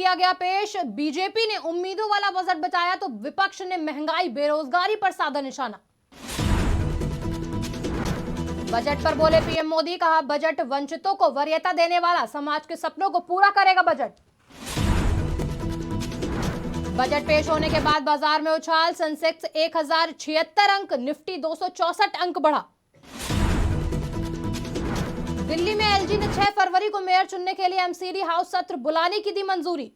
किया गया पेश। बीजेपी ने उम्मीदों वाला बजट बताया तो विपक्ष ने महंगाई बेरोजगारी पर साधा निशाना। बजट पर बोले पीएम मोदी, कहा बजट वंचितों को वरीयता देने वाला, समाज के सपनों को पूरा करेगा बजट। बजट पेश होने के बाद बाजार में उछाल, सेंसेक्स 1076 अंक, निफ्टी 264 अंक बढ़ा। दिल्ली में एलजी ने 6 फरवरी को मेयर चुनने के लिए एमसीडी हाउस सत्र बुलाने की दी मंजूरी।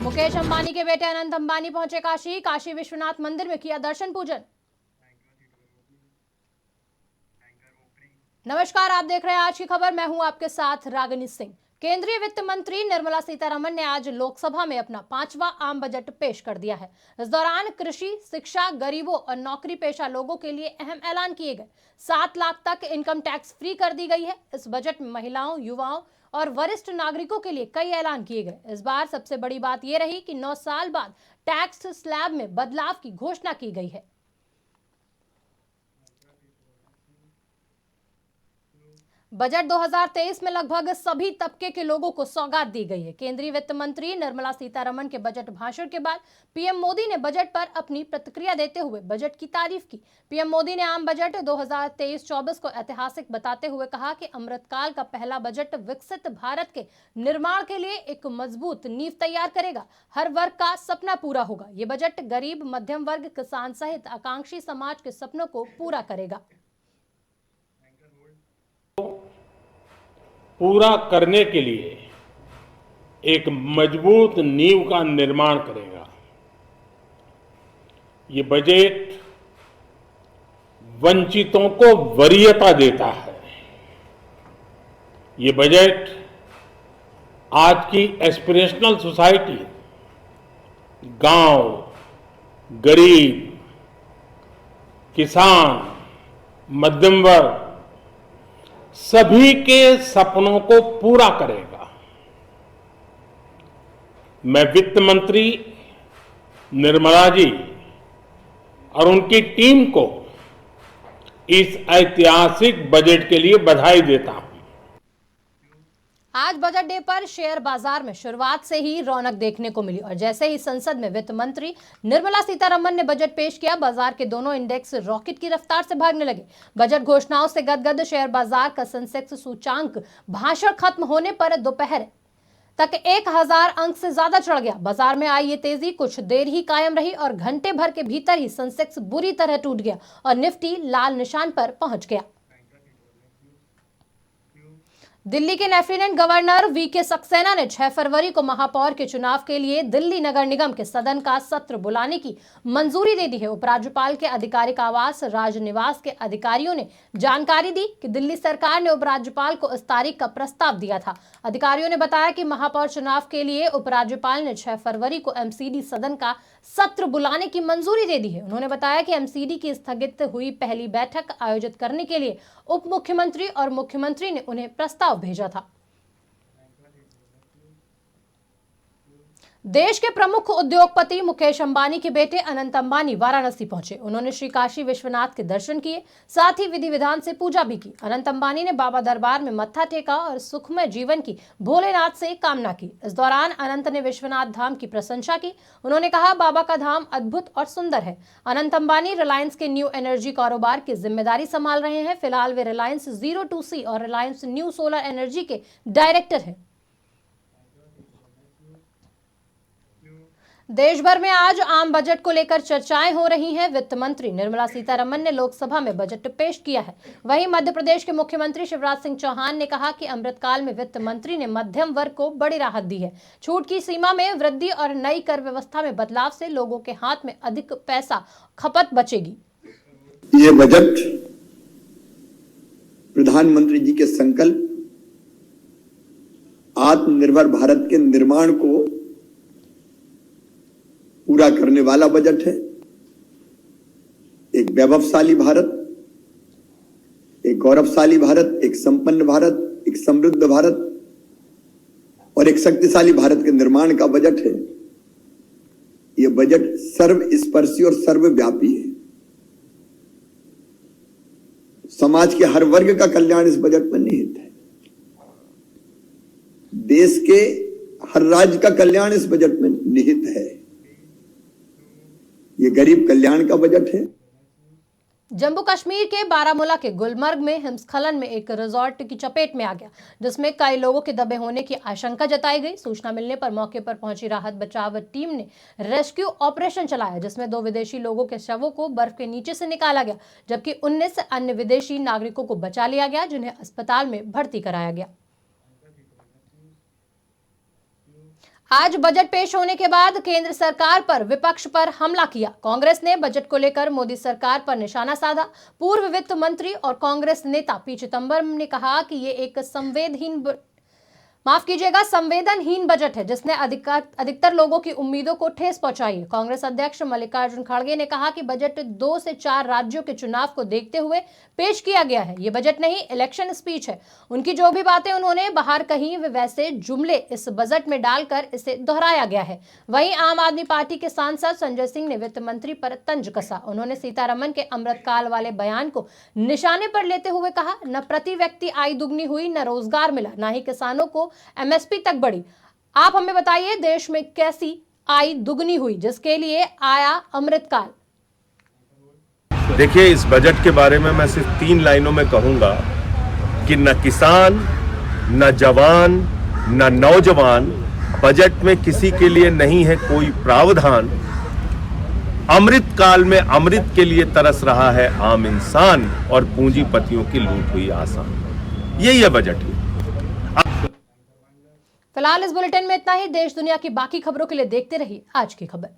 मुकेश अंबानी के बेटे अनंत अंबानी पहुंचे काशी, काशी विश्वनाथ मंदिर में किया दर्शन पूजन। नमस्कार, आप देख रहे हैं आज की खबर। मैं हूं आपके साथ रागिनी सिंह। केंद्रीय वित्त मंत्री निर्मला सीतारमण ने आज लोकसभा में अपना 5वां आम बजट पेश कर दिया है। इस दौरान कृषि, शिक्षा, गरीबों और नौकरी पेशा लोगों के लिए अहम ऐलान किए गए। 7 लाख तक इनकम टैक्स फ्री कर दी गई है। इस बजट में महिलाओं, युवाओं और वरिष्ठ नागरिकों के लिए कई ऐलान किए गए। इस बार सबसे बड़ी बात यह रही कि 9 साल बाद टैक्स स्लैब में बदलाव की घोषणा की गई है। बजट 2023 में लगभग सभी तबके के लोगों को सौगात दी गई है। केंद्रीय वित्त मंत्री निर्मला सीतारमण के बजट भाषण के बाद पीएम मोदी ने बजट पर अपनी प्रतिक्रिया देते हुए बजट की तारीफ की। पीएम मोदी ने आम बजट 2023-24 को ऐतिहासिक बताते हुए कहा कि अमृतकाल का पहला बजट विकसित भारत के निर्माण के लिए एक मजबूत नींव तैयार करेगा। हर वर्ग का सपना पूरा होगा। ये बजट गरीब, मध्यम वर्ग, किसान सहित आकांक्षी समाज के सपनों को पूरा करेगा। पूरा करने के लिए एक मजबूत नींव का निर्माण करेगा। ये बजट वंचितों को वरीयता देता है। ये बजट आज की एस्पिरेशनल सोसाइटी, गांव, गरीब, किसान, मध्यम वर्ग सभी के सपनों को पूरा करेगा। मैं वित्त मंत्री निर्मला जी और उनकी टीम को इस ऐतिहासिक बजट के लिए बधाई देता हूं। आज बजट डे पर शेयर बाजार में शुरुआत से ही रौनक देखने को मिली और जैसे ही संसद में वित्त मंत्री निर्मला सीतारमण ने बजट पेश किया, बाजार के दोनों इंडेक्स रॉकेट की रफ्तार से भागने लगे। बजट घोषणाओं से गदगद शेयर बाजार का सेंसेक्स सूचांक भाषण खत्म होने पर दोपहर तक 1000 अंक से ज्यादा चढ़ गया। बाजार में आई ये तेजी कुछ देर ही कायम रही और घंटे भर के भीतर ही सेंसेक्स बुरी तरह टूट गया और निफ्टी लाल निशान पर पहुंच गया। दिल्ली के लेफ्टिनेंट गवर्नर वीके सक्सेना ने 6 फरवरी को महापौर के चुनाव के लिए दिल्ली नगर निगम के सदन का सत्र बुलाने की मंजूरी दे दी है। उपराज्यपाल के आधिकारिक आवास राजनिवास के अधिकारियों ने जानकारी दी कि दिल्ली सरकार ने उपराज्यपाल को इस तारीख का प्रस्ताव दिया था। अधिकारियों ने बताया कि महापौर चुनाव के लिए उपराज्यपाल ने 6 फरवरी को एमसीडी सदन का सत्र बुलाने की मंजूरी दे दी है। उन्होंने बताया कि एमसीडी की स्थगित हुई पहली बैठक आयोजित करने के लिए उप मुख्यमंत्री और मुख्यमंत्री ने उन्हें प्रस्ताव भेजा था। देश के प्रमुख उद्योगपति मुकेश अंबानी के बेटे अनंत अंबानी वाराणसी पहुंचे। उन्होंने श्री काशी विश्वनाथ के दर्शन किए, साथ ही विधि विधान से पूजा भी की। अनंत अंबानी ने बाबा दरबार में मत्था टेका और सुखमय जीवन की भोलेनाथ से कामना की। इस दौरान अनंत ने विश्वनाथ धाम की प्रशंसा की। उन्होंने कहा, बाबा का धाम अद्भुत और सुंदर है। अनंत अंबानी रिलायंस के न्यू एनर्जी कारोबार की जिम्मेदारी संभाल रहे हैं। फिलहाल वे रिलायंस Zero2C और रिलायंस न्यू सोलर एनर्जी के डायरेक्टर हैं। देश भर में आज आम बजट को लेकर चर्चाएं हो रही हैं। वित्त मंत्री निर्मला सीतारमण ने लोकसभा में बजट पेश किया है। वहीं मध्य प्रदेश के मुख्यमंत्री शिवराज सिंह चौहान ने कहा कि अमृतकाल में वित्त मंत्री ने मध्यम वर्ग को बड़ी राहत दी है। छूट की सीमा में वृद्धि और नई कर व्यवस्था में बदलाव से लोगों के हाथ में अधिक पैसा खपत बचेगी। ये बजट प्रधानमंत्री जी के संकल्प आत्मनिर्भर भारत के निर्माण को पूरा करने वाला बजट है। एक वैभवशाली भारत, एक गौरवशाली भारत, एक संपन्न भारत, एक समृद्ध भारत और एक शक्तिशाली भारत के निर्माण का बजट है। यह बजट सर्वस्पर्शी और सर्वव्यापी है। समाज के हर वर्ग का कल्याण इस बजट में निहित है। देश के हर राज्य का कल्याण इस बजट में निहित है। ये गरीब कल्याण का बजट है। जम्मू कश्मीर के बारामूला के गुलमर्ग में हिमस्खलन में एक रिजॉर्ट की चपेट में आ गया, जिसमें कई लोगों के दबे होने की आशंका जताई गई। सूचना मिलने पर मौके पर पहुंची राहत बचाव टीम ने रेस्क्यू ऑपरेशन चलाया, जिसमें 2 विदेशी लोगों के शवों को बर्फ के नीचे से निकाला गया, जबकि 19 अन्य विदेशी नागरिकों को बचा लिया गया, जिन्हें अस्पताल में भर्ती कराया गया। आज बजट पेश होने के बाद केंद्र सरकार पर विपक्ष पर हमला किया। कांग्रेस ने बजट को लेकर मोदी सरकार पर निशाना साधा। पूर्व वित्त मंत्री और कांग्रेस नेता पी चिदंबरम ने कहा कि ये एक संवेदनहीन बजट है, जिसने अधिकतर लोगों की उम्मीदों को ठेस पहुंचाई है। कांग्रेस अध्यक्ष मल्लिकार्जुन खड़गे ने कहा कि बजट 2 से 4 राज्यों के चुनाव को देखते हुए पेश किया गया है। ये बजट नहीं, इलेक्शन स्पीच है। उनकी जो भी बातें उन्होंने बाहर कही, वे वैसे जुमले इस बजट में डालकर इसे दोहराया गया है। वहीं आम आदमी पार्टी के सांसद संजय सिंह ने वित्त मंत्री पर तंज कसा। उन्होंने सीतारमण के अमृतकाल वाले बयान को निशाने पर लेते हुए कहा, न प्रति व्यक्ति आय दुगनी हुई, न रोजगार मिला, न ही किसानों को एमएसपी तक बढ़ी। आप हमें बताइए, देश में कैसी आय दुगनी हुई जिसके लिए आया अमृतकाल? देखिए, इस बजट के बारे में मैं सिर्फ 3 लाइनों में कहूंगा कि न किसान, न जवान, न नौजवान, बजट में किसी के लिए नहीं है कोई प्रावधान। अमृतकाल में अमृत के लिए तरस रहा है आम इंसान और पूंजीपतियों की लूट हुई आसान। यही है बजट। फिलहाल इस बुलेटिन में इतना ही। देश दुनिया की बाकी खबरों के लिए देखते रहिए आज की खबर।